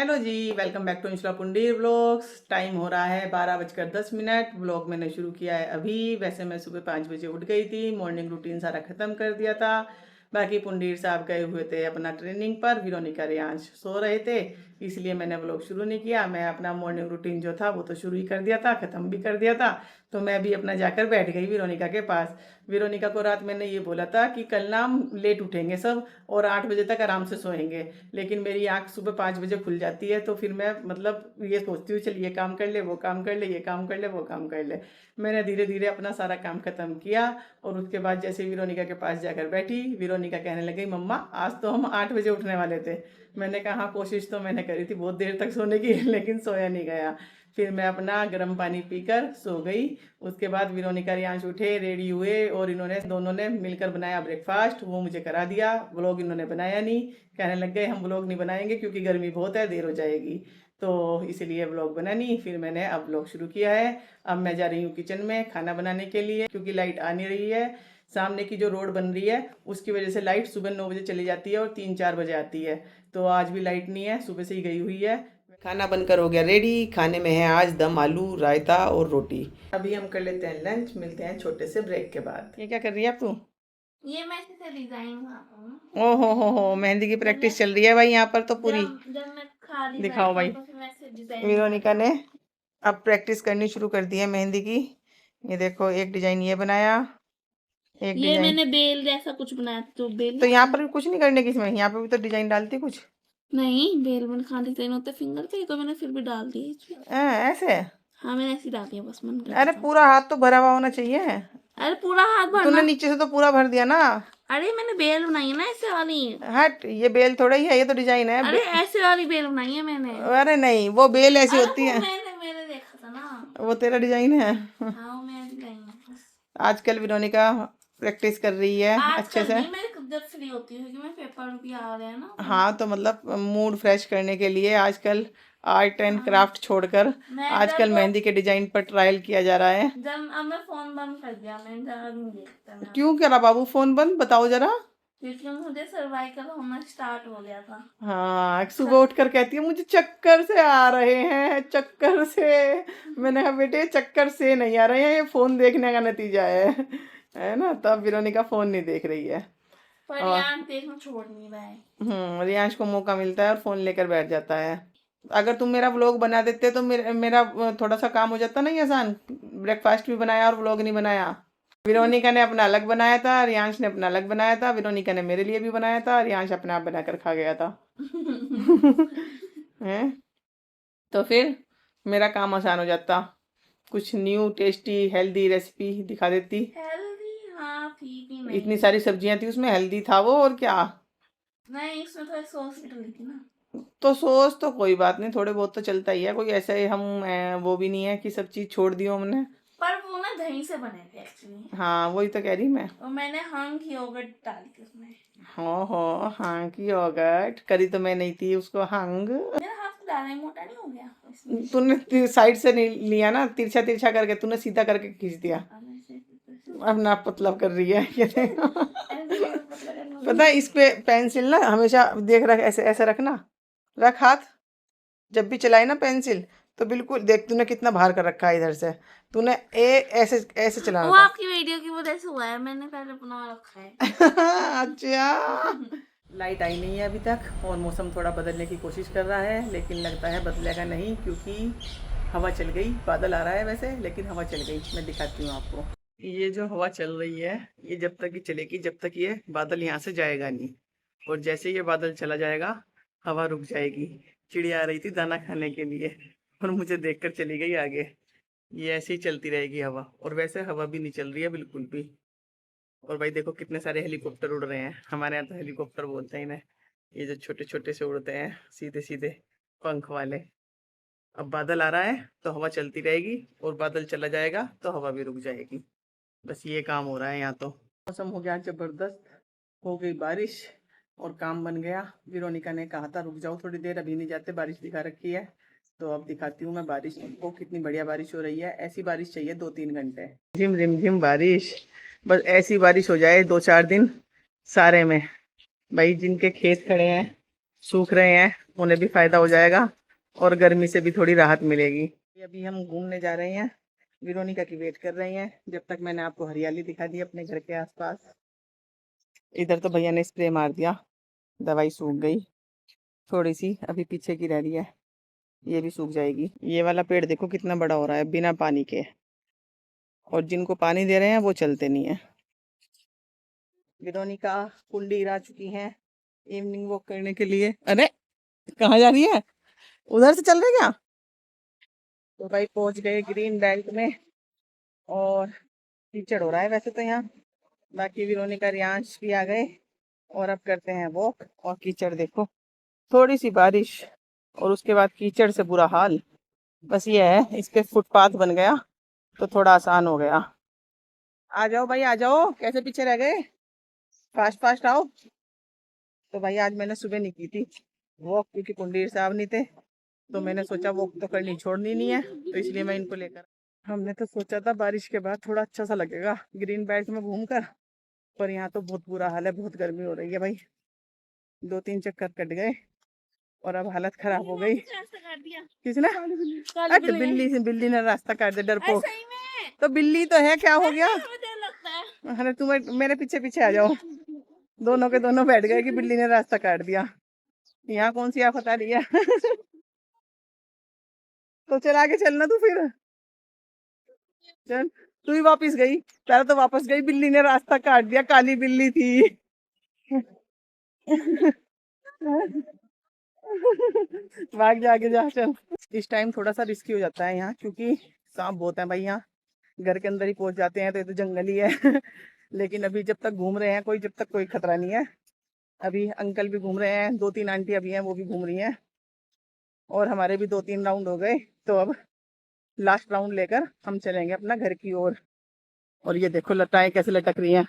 Hello जी, welcome back to insta Pundir vlogs. Time हो रहा है 12:10। व्लॉग मैंने शुरू किया है अभी। वैसे मैं सुबह 5 बजे उठ गई थी, मॉर्निंग रूटीन सारा ख़त्म कर दिया था। बाकी पुंडीर साहब गए हुए थे अपना ट्रेनिंग पर, विरोनिका रियांश सो रहे थे, इसलिए मैंने व्लॉग शुरू नहीं किया। मैं अपना मॉर्निंग रूटीन जो था वो तो शुरू ही कर दिया था, ख़त्म भी कर दिया था। तो मैं भी अपना जाकर बैठ गई विरोनिका के पास। विरोनिका को रात मैंने ये बोला था कि कल ना हम लेट उठेंगे सब और 8 बजे तक आराम से सोएंगे, लेकिन मेरी आँख सुबह 5 बजे खुल जाती है। तो फिर मैं मतलब ये सोचती हूँ चल ये काम कर ले, वो काम कर ले, ये काम कर ले, वो काम कर ले। मैंने धीरे धीरे अपना सारा काम ख़त्म किया और उसके बाद जैसे विरोनिका के पास जाकर बैठी, विरोनिका कहने लगी मम्मा आज तो हम 8 बजे उठने वाले थे। मैंने कहा हाँ, कोशिश तो मैंने करी थी बहुत देर तक सोने की लेकिन सोया नहीं गया। फिर मैं अपना गर्म पानी पीकर सो गई। उसके बाद विरोनिका रियांश उठे, रेडी हुए और इन्होंने दोनों ने मिलकर बनाया ब्रेकफास्ट, वो मुझे करा दिया। व्लॉग इन्होंने बनाया नहीं, कहने लग गए हम व्लॉग नहीं बनाएंगे क्योंकि गर्मी बहुत है, देर हो जाएगी, तो इसलिए व्लॉग बना नहीं। फिर मैंने अब व्लॉग शुरू किया है। अब मैं जा रही हूँ किचन में खाना बनाने के लिए क्योंकि लाइट आ नहीं रही है। सामने की जो रोड बन रही है उसकी वजह से लाइट सुबह 9 बजे चली जाती है और 3-4 बजे आती है। तो आज भी लाइट नहीं है, सुबह से ही गई हुई है। खाना बनकर हो गया रेडी। खाने में है आज दम आलू, रायता और रोटी। अभी हम कर लेते हैं लंच, मिलते हैं छोटे से ब्रेक के बाद। ये क्या कर रही है आप तू? ये मैं ऐसे से डिजाइन बनाता हूँ ना। ओ हो, मेहंदी की जब मैं प्रैक्टिस चल रही है भाई यहाँ पर तो पूरी। जब जब मैं खाली दिखाओ बैठता भाई। हूँ तो फिर मैं ऐसे डिजाइन विरोनिका बनाती ने हूँ। अब प्रैक्टिस करनी शुरू कर दी है मेहंदी की। ये देखो, एक डिजाइन ये बनाया, एक ये डिजाइन। मैंने बेल जैसा कुछ बनाया था, तो बेल तो नहीं यहाँ होता। पर भी कुछ नहीं करने की, इसमें यहाँ पे भी तो डिजाइन डालती कुछ। नहीं, बेल बन खाली डिजाइन होते फिंगर पे, तो मैंने फिर भी डाल दी इसमें। ऐसे? हाँ, मैंने ऐसी डाली है, बस मन कर अरे देता हूँ। पूरा हाथ तो भरा हुआ होना चाहिए। अरे पूरा हाथ तूने भरना। नीचे से तो पूरा भर दिया ना। अरे मैंने बेल बनाई है ना ऐसे वाली। हट, ये बेल थोड़ा ही है, ये तो डिजाइन है अरे ऐसे वाली बेल बनाई है मैंने। अरे नहीं, वो बेल ऐसी अरे होती वो है। मैंने मैंने देखा था ना। वो तेरा डिजाइन है। हाँ, वो मैंने डिजाइन है बस। आजकल विरोनिका प्रैक्टिस कर रही है अच्छे आजकल से। नहीं, मैं जब फ्री होती हूँ क्योंकि मैं पेपर भी आ रहे हैं ना तो। हाँ, तो मतलब मूड फ्रेश करने के लिए आजकल आर्ट एंड हाँ, क्राफ्ट छोड़कर मैं आजकल जब मेहंदी के डिजाइन पर ट्रायल किया जा रहा है। जब अब मैं फोन बंद कर दिया, मैं ज्यादा नहीं देखता मैं। क्यों करा बाबू फोन बंद, बताओ जरा। क्योंकि मुझे सर्वाइकल होना स्टार्ट हो गया था। हाँ, सुबह स- उठकर कहती है मुझे चक्कर से आ रहे हैं, चक्कर से। मैंने कहा बेटे चक्कर से नहीं आ रहे हैं, ये फोन देखने का नतीजा है ना। तब विरोनिका फोन नहीं देख रही है। पर और यार देखना छोड़ नहीं रहा है। रियांश को मौका मिलता है और फोन लेकर बैठ जाता है। अगर तुम मेरा व्लॉग बना देते तो मेरा थोड़ा सा काम हो जाता नहीं आसान। ब्रेकफास्ट भी बनाया और व्लॉग नहीं बनाया। विरोनिका ने अपना अलग बनाया था, रियांश ने अपना अलग बनाया था। विरोनिका ने मेरे लिए भी बनाया था, रियांश अपने आप बनाकर खा गया था। हैं? तो फिर मेरा काम आसान हो जाता, कुछ न्यू टेस्टी हेल्दी रेसिपी दिखा देती। हेल्दी, हाँ ठीक ही इतनी नहीं। सारी सब्जियां थी उसमें, हेल्दी था वो और क्या। नहीं, इसमें थोड़ी सॉस भी डली थी ना। तो सोच तो कोई बात नहीं, थोड़े बहुत तो चलता ही है, कोई ऐसा ही हम वो भी नहीं है कि सब चीज छोड़ दी हो हमने। पर वो ना दही से बने थे एक्चुअली। हाँ वही तो कह रही मैं। और मैंने हंग योगर्ट डाली थी उसमें। हो हाँ की योगर्ट करी तो मैं नहीं थी उसको हंग। मेरा हाथ तो ज्यादा ही मोटा नहीं हो गया इसमें। तूने साइड से नहीं लिया ना, तिरछा तिरछा करके तूने सीधा करके खींच दिया। अब अब नाप पतला कर रही है ये देखो। ऐसे पतला करना पता है, इस पे पेंसिल ना हमेशा देख रख, ऐसे ऐसे रखना, रख हाथ। जब भी चलाई ना पेंसिल तो बिल्कुल देख, तूने कितना भार कर रखा है इधर से। तूने ऐसे ऐसे चलाना वो था। आपकी वीडियो की वजह से हुआ है, मैंने पहले बना रखा है। अच्छा। लाइट आई नहीं है अभी तक और मौसम थोड़ा बदलने की कोशिश कर रहा है, लेकिन लगता है बदलेगा नहीं क्योंकि हवा चल गई। बादल आ रहा है वैसे, लेकिन हवा चल गई। मैं दिखाती हूँ आपको। ये जो हवा चल रही है ये जब तक ही चलेगी जब तक ये बादल यहाँ से जाएगा नहीं। और जैसे ये बादल चला जाएगा हवा रुक जाएगी। चिड़िया आ रही थी दाना खाने के लिए और मुझे देखकर चली गई आगे। ये ऐसे ही चलती रहेगी हवा, और वैसे हवा भी नहीं चल रही है बिल्कुल भी। और भाई देखो कितने सारे हेलीकॉप्टर उड़ रहे हैं, हमारे यहाँ तो हेलीकॉप्टर बोलते हैं इन्हें। ये जो छोटे छोटे से उड़ते हैं सीधे सीधे पंख वाले। अब बादल आ रहा है तो हवा चलती रहेगी और बादल चला जाएगा तो हवा भी रुक जाएगी। बस ये काम हो रहा है यहाँ तो। मौसम हो गया जबरदस्त, हो गई बारिश और काम बन गया। विरोनिका ने कहा था रुक जाओ थोड़ी देर, अभी नहीं जाते, बारिश दिखा रखी है। तो अब दिखाती हूँ मैं बारिश को, कितनी बढ़िया बारिश हो रही है। ऐसी बारिश चाहिए 2-3 घंटे, झिम झिम झिम बारिश। बस ऐसी बारिश हो जाए 2-4 दिन सारे में। भाई जिनके खेत खड़े हैं सूख रहे हैं, उन्हें भी फायदा हो जाएगा और गर्मी से भी थोड़ी राहत मिलेगी। अभी हम घूमने जा रहे हैं, विरोनिका की वेट कर रहे हैं जब तक मैंने आपको हरियाली दिखा दी अपने घर के आसपास। इधर तो भैया ने स्प्रे मार दिया, दवाई सूख गई थोड़ी सी, अभी पीछे की रह रही है, ये भी सूख जाएगी। ये वाला पेड़ देखो कितना बड़ा हो रहा है बिना पानी के, और जिनको पानी दे रहे हैं वो चलते नहीं है। विरोनिका कुंडी आ चुकी हैं इवनिंग वॉक करने के लिए। अरे कहाँ जा रही है, उधर से चल रहे क्या? तो भाई पहुंच गए ग्रीन बेल्ट में, और कीचड़ हो रहा है वैसे तो यहाँ। बाकी विरोनिका रियांश भी आ गए और अब करते हैं वॉक। और कीचड़ देखो, थोड़ी सी बारिश और उसके बाद कीचड़ से बुरा हाल। बस ये है इस पे फुटपाथ बन गया तो थोड़ा आसान हो गया। आ जाओ भाई आ जाओ, कैसे पीछे रह गए, फास्ट फास्ट आओ। तो भाई आज मैंने सुबह नहीं की थी वॉक क्योंकि कुंडीर साहब नहीं थे, तो मैंने सोचा वॉक तो करनी छोड़नी नहीं है, तो इसलिए मैं इनको लेकर। हमने तो सोचा था बारिश के बाद थोड़ा अच्छा सा लगेगा ग्रीन बेल्ट में घूमकर, पर यहाँ तो बहुत बुरा हाल है, बहुत गर्मी हो रही है भाई। 2-3 चक्कर कट गए और अब हालत खराब हो गई। किसने? अच्छा बिल्ली ने रास्ता काट दिया, डरपोक। तो बिल्ली तो है, क्या हो गया? अरे तुम्हें मेरे पीछे पीछे आ जाओ, दोनों के दोनों बैठ गए कि बिल्ली ने रास्ता काट दिया। यहाँ कौन सी आफत आ रही है? तो चला के चलना तू फिर, चल। तू ही वापस गई, पहले तो वापस गई, बिल्ली ने रास्ता काट दिया, काली बिल्ली थी। भाग जा, आगे जा, चल। इस टाइम थोड़ा सा रिस्की हो जाता है यहाँ क्योंकि सांप बहुत है भाई यहाँ, घर के अंदर ही पहुंच जाते हैं, तो ये तो जंगल ही है। लेकिन अभी जब तक घूम रहे हैं कोई, जब तक कोई खतरा नहीं है। अभी अंकल भी घूम रहे हैं, 2-3 आंटी अभी हैं वो भी घूम रही हैं, और हमारे भी 2-3 राउंड हो गए, तो अब लास्ट राउंड लेकर हम चलेंगे अपना घर की ओर। और ये देखो लताएं कैसे लटक रही हैं,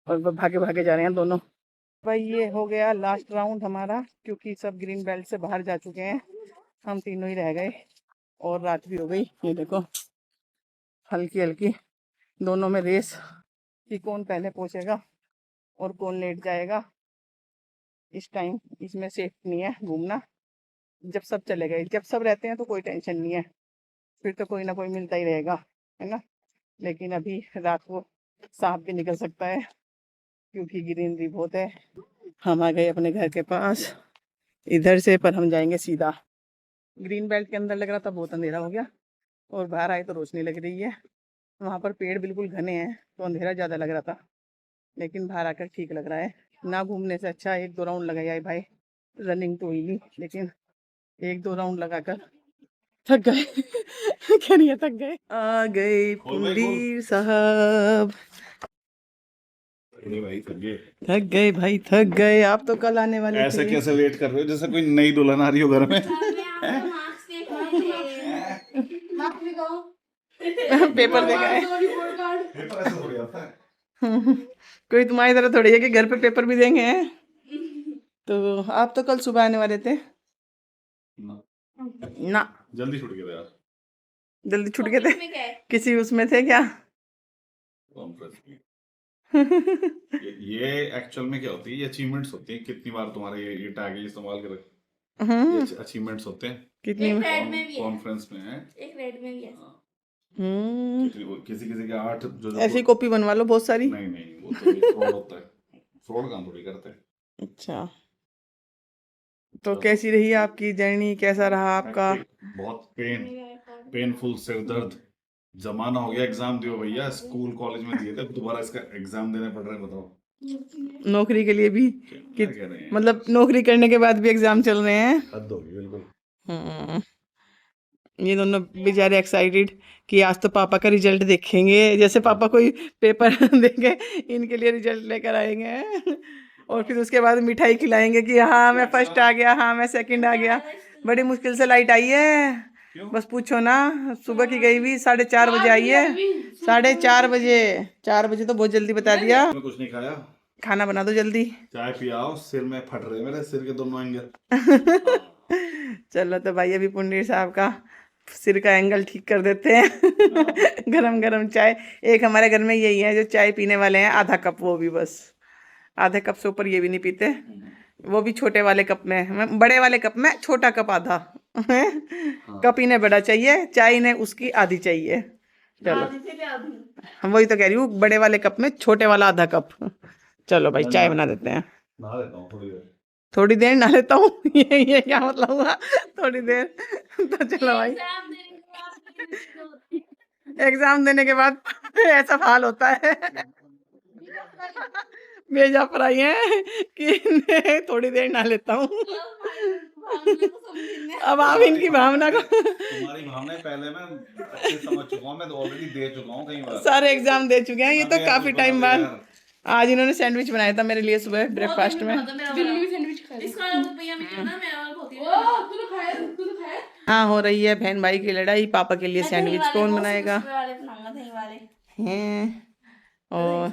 और वो भागे भागे जा रहे हैं दोनों। भाई ये हो गया लास्ट राउंड हमारा, क्योंकि सब ग्रीन बेल्ट से बाहर जा चुके हैं, हम तीनों ही रह गए और रात भी हो गई। ये देखो हल्की हल्की दोनों में रेस कि कौन पहले पहुंचेगा और कौन लेट जाएगा। इस टाइम इसमें सेफ नहीं है घूमना, जब सब चले गए, जब सब रहते हैं तो कोई टेंशन नहीं है, फिर तो कोई ना कोई मिलता ही रहेगा, है ना। लेकिन अभी रात को सांप भी निकल सकता है क्योंकि ग्रीनरी बहुत है। हम आ गए अपने घर के पास इधर से, पर हम जाएंगे सीधा। ग्रीन बेल्ट के अंदर लग रहा था बहुत अंधेरा हो गया, और बाहर आए तो रोशनी लग रही है। वहाँ पर पेड़ बिल्कुल घने हैं तो अंधेरा ज़्यादा लग रहा था, लेकिन बाहर आकर ठीक लग रहा है। ना घूमने से अच्छा 1-2 राउंड लगाई आए भाई, रनिंग तो हुई नहीं लेकिन 1-2 राउंड लगाकर थक गए। क्या नहीं है, थक गए। आ गए पुंडीर साहब, भाई थक गए। थक गए भाई, थक गए। आप तो कल आने वाले ऐसे थे। कैसे वेट कर रहे हो जैसे कोई नई दुल्हन आ रही हो घर में? पेपर देखा है। पेपर ऐसे थोड़ी आता है। कोई तुम्हारी तरह थोड़ी है कि घर पे पेपर भी देंगे हैं। तो आप तो कल सुबह आने वाले थे ना, जल्दी छूट गया यार, जल्दी छूट गए थे, किसी उसमें थे क्या? कॉन्फ्रेंस में। ये एक्चुअल में क्या होती है, ये अचीवमेंट्स होती है, कितनी बार तुम्हारे ये टैग इस्तेमाल कर, ये अचीवमेंट्स होते हैं। कितनी कॉन्फ्रेंस में है, एक रेड में भी है। किसी किसी के 8 जो ऐसी कॉपी बनवा लो बहुत सारी। नहीं नहीं, वो तो फ्रॉड होता है, फ्रॉड काम थोड़ी करते हैं। अच्छा, तो कैसी रही आपकी जर्नी, कैसा रहा आपका? बहुत पेनफुल, सिर दर्द। जमाना हो गया एग्जाम दियो भैया, स्कूल कॉलेज में दिए थे, दोबारा इसका एग्जाम देने पड़ रहे हैं, बताओ। नौकरी के लिए भी क्या कह रहे हैं, मतलब नौकरी करने के बाद भी एग्जाम चल रहे हैं। हद होगी बिल्कुल। ये दोनों बेचारे एक्साइटेड कि आज तो पापा का रिजल्ट देखेंगे, जैसे पापा कोई पेपर देंगे इनके लिए रिजल्ट लेकर आएंगे, और फिर उसके बाद मिठाई खिलाएंगे कि हाँ मैं फर्स्ट आ गया, हाँ मैं सेकंड आ गया। बड़ी मुश्किल से लाइट आई है, बस पूछो ना, सुबह की गई हुई 4:30 बजे आई है, 4:30 बजे। 4 बजे तो बहुत जल्दी बता दिया। मैं कुछ नहीं खाया, खाना बना दो जल्दी। चाय पियाओ, सिर में फट रहे मेरे सिर के दोनों एंगल। चलो तो भाई अभी पुंडीर साहब का सिर का एंगल ठीक कर देते हैं। गरम गरम चाय, एक हमारे घर में यही है जो चाय पीने वाले हैं, आधा कप, वो भी बस आधे कप से ऊपर ये भी नहीं पीते, वो भी छोटे वाले कप में, बड़े वाले कप में छोटा कप आधा। कप इन्हें बड़ा चाहिए, चाय इन्हें उसकी आधी चाहिए। चलो हम वही तो कह रही हूँ, बड़े वाले कप में छोटे वाला आधा कप। चलो भाई चाय बना देते हैं। नहा लेता हूँ थोड़ी देर। थोड़ी देर नहा लेता हूँ। ये क्या मतलब हुआ थोड़ी देर? तो चलो भाई, एग्जाम देने के बाद ऐसा हाल होता है। भेजा पर आई है कि थोड़ी देर नहा लेता हूँ। अब आप इनकी भावना को, तुम्हारी भावनाएं पहले मैं अच्छे से समझ चुका हूँ, मैं तो ऑलरेडी दे चुका हूँ कई बार। सारे एग्जाम दे चुके हैं, ये तो अबे यार, काफी कुछ टाइम बता दे बाद। यार। आज इन्होंने सैंडविच बनाया था मेरे लिए सुबह ब्रेकफास्ट में। हाँ, हो रही है बहन भाई की लड़ाई, पापा के लिए सैंडविच कौन बनाएगा। हैं और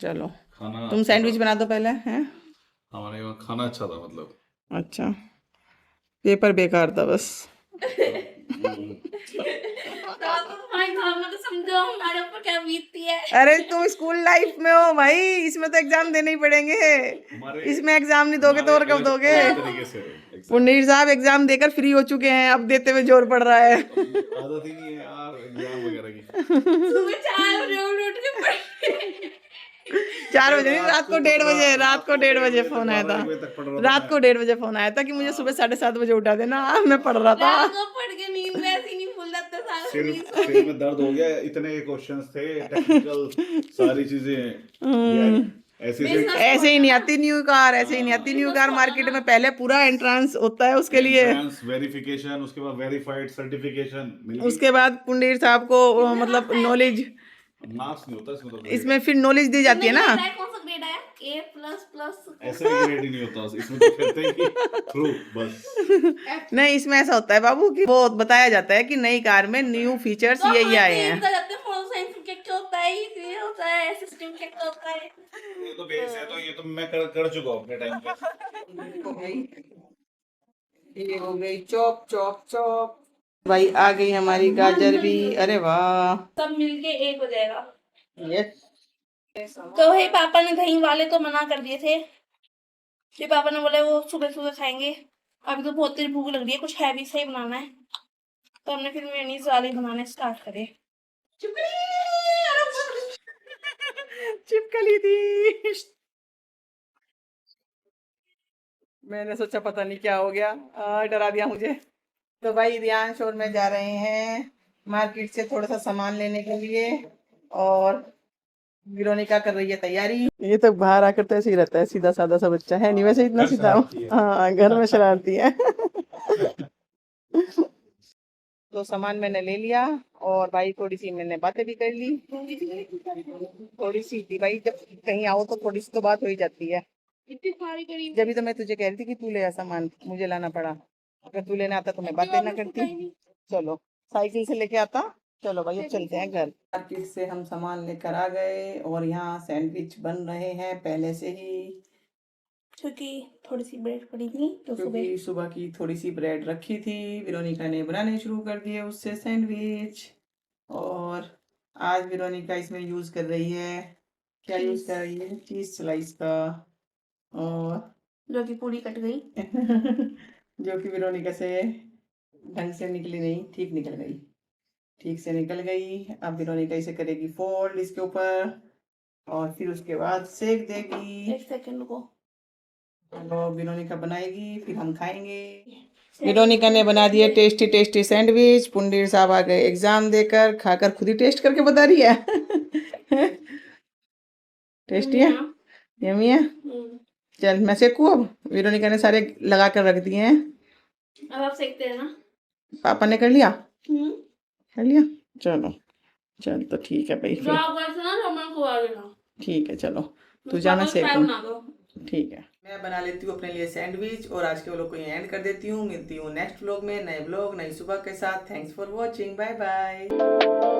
चलो खाना तुम अच्छा सैंडविच था। बना दो पहले। हैं हमारे यहाँ खाना अच्छा था मतलब। अच्छा, पेपर बेकार था बस। समझो हमारे ऊपर क्या बीतती है। अरे तुम स्कूल लाइफ में हो भाई, इसमें तो एग्जाम देने ही पड़ेंगे। इसमें एग्जाम नहीं दोगे तो और कब दोगे? तरीके से पुनीर साहब एग्जाम देकर फ्री हो चुके हैं, अब देते हुए जोर पड़ रहा है। आदत ही नहीं है यार एग्जाम वगैरह की। सुबह 4 बजे उठ के पढ़ 4 बजे नहीं, रात को 1:30 बजे, रात को 1:30 बजे फोन आया था। रात को 1:30 बजे फोन आया था कि मुझे सुबह 7:30 बजे उठा देना, मैं पढ़ रहा था। रात को पढ़ के नींद में ऐसी नहीं भूल जाता सारा सिर में दर्द हो गया, इतने क्वेश्चंस थे टेक्निकल सारी चीजें। ऐसे ही नहीं आती न्यू कार, ऐसे ही नहीं आती न्यू कार मार्केट में, पहले पूरा एंट्रेंस होता है उसके लिए। वेरिफिकेशन, उसके बाद वेरीफाइड सर्टिफिकेशन, उसके बाद पुंडीर साहब को मतलब नॉलेज, मार्क्स नहीं होता इसमें तो। इसमें फिर नॉलेज दी जाती है ना। कौन सा ग्रेड आया? A++। ऐसे भी ग्रेड ही नहीं होता इसमें, तो कहते हैं कि थ्रू बस। नहीं, इसमें ऐसा होता है बाबू कि वो बताया जाता है कि नई कार में न्यू फीचर्स यही आए हैं। ये तो बेस है, तो ये तो मैं कर चुका हूँ अपने टाइम पे। ये हो गई चॉप चॉप चॉप। भाई आ गई हमारी गाजर भी, अरे वाह। सब मिलके एक हो जाएगा। यस। तो भाई पापा ने दही वाले तो मना कर दिए थे, फिर पापा ने बोला वो सुबह सुबह खाएंगे। अभी तो बहुत तेज भूख लग रही है, कुछ हैवी सा ही बनाना है, तो हमने फिर मेयोनीज वाले बनाने स्टार्ट करे। चिपकली थी। मैंने सोचा पता नहीं क्या हो गया, डरा दिया मुझे। तो भाई रियांश और मैं जा रहे हैं मार्केट से थोड़ा सा सामान लेने के लिए, और विरोनिका कर रही है तैयारी। ये तो बाहर आकर तो ऐसे ही रहता है, सीधा साधा सा बच्चा है नहीं, वैसे इतना सीधा। हाँ, घर में शरारती है। तो सामान मैंने ले लिया, और भाई थोड़ी सी मैंने बातें भी कर ली। थोड़ी सी थी भाई, जब कहीं आओ तो थोड़ी सी तो बात हो ही जाती है। जब तो मैं तुझे कह रही थी कि तू ले आ सामान, मुझे लाना पड़ा। अगर तू लेना आता तो मैं बातें ना करती। चलो साइकिल से लेके आता। चलो भाई अब चलते हैं घर। मार्केट से हम सामान लेकर आ गए, और यहाँ सैंडविच बन रहे हैं पहले से ही, क्योंकि थोड़ी सी ब्रेड पड़ी थी तो क्योंकि सुबह की थोड़ी सी ब्रेड रखी थी, विरोनिका ने बनाने शुरू कर दिए उससे सैंडविच। और आज विरोनिका इसमें यूज कर रही है, क्या यूज कर रही है? चीज स्लाइस का, और जो कि पूरी कट गई। जो कि विरोनिका से ढंग से निकली नहीं, ठीक निकल गई, ठीक से निकल गई। अब विरोनिका इसे करेगी फोल्ड इसके ऊपर, और फिर उसके बाद सेक देगी। 1 सेकंड को तो विरोनिका बनाएगी, फिर हम खाएंगे। विरोनिका ने बना दिया टेस्टी टेस्टी सैंडविच। पुंडीर साहब आ गए एग्जाम देकर, खाकर खुद ही टेस्ट करके बता रही है। टेस्टी है, यम्मी है। चल मैं सेकूं अब। विरोनिका ने सारे लगा कर रख दिए हैं, अब आप सेकते हैं ना। पापा ने कर लिया, कर लिया। चलो चल तो ठीक है भाई, जो आप करते ना रमन को आ गया। ठीक है चलो तू जा, मैं सेकूं। ठीक है, मैं बना लेती हूँ अपने लिए सैंडविच, और आज के व्लॉग को यहीं एंड कर देती हूँ। मिलती हूँ नेक्स्ट व्लॉग में, नए व्लॉग नई सुबह के साथ। Thanks for watching, bye bye.